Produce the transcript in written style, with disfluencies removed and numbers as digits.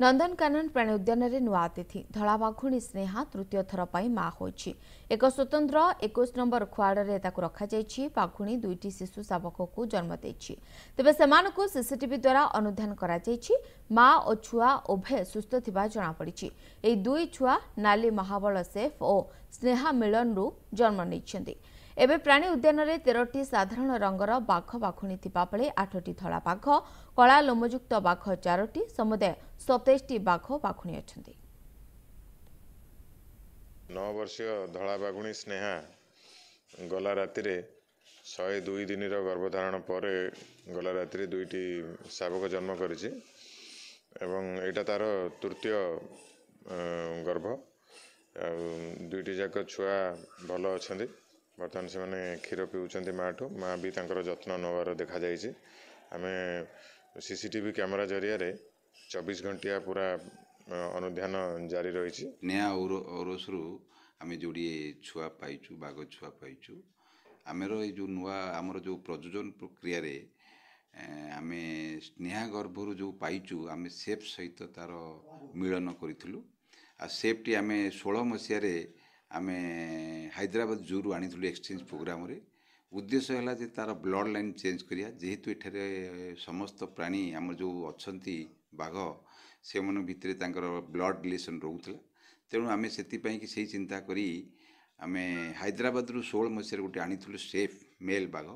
नंदनकानन प्राणी उद्यान रे नुआ अतिथि धला बाघुणी स्नेहा तृतीय थर पर मां होइछि। एक स्वतंत्र 21 नंबर खुआड़े रखा बाघुणी दुईटी शिशु शावक को जन्म देछि। तेबे सेमानकु सीसीटीवी द्वारा अनुधान करा मां और छुआ उभय सुस्थ थिबा जणा पड़िछि। एई दुई छुआ नाली महाबल सेफ और स्नेहा मिलन रु जन्म नेइछन्ति। एबे प्राणी उद्यान रे 13टी साधारण रंगर बाघ बाघुणी थिबा बेले 8टी धला बाघ कला लोमयुक्त बाघ 4टी समुदाय 27टी बाघ बाघुणी अछन्ति। 9 वर्षीय धला बाघुणी स्नेहा गला राति रे 102 दिन गर्भधारण पर गला राति दुईटी शावक जन्म करिछि एवं एटा तार तृतीय गर्भ दुईटी जाक छुआ भल अछन्ति। बर्तमान से माने क्षीर पिउछन्ति माठू माँ भी तांकर जत्न नवार देखा जाइछि। आमे सीसीटीवी कैमरा जरिया रे 24 घंटिया पूरा अनुध्यान जारी रही। नया औरसरू आम जोड़े छुआ पाइचु बाघ छुआ पाइचु आमर ये नुआ आमर जो प्रजोजन प्रक्रिया रे आम स्नेहा गर्भर जो पाइचु आम सेफ सहित तार मिलन करूँ आ सेफ्टी आम 16 मसीह आम हैदराबाद जूरु आनी एक्सचेंज प्रोग्राम रे उद्देश्य है जे तार ब्लड लाइन चेंज करिया जेहेतु एठारे समस्त प्राणी आम जो अच्छी बाघ से मन भितर तांकर ब्लड रिलेशन रोला तेणु आम से चिंता करी आम हैदराबाद रु 16 मसीह गोटे आनी सेफ मेल बाघ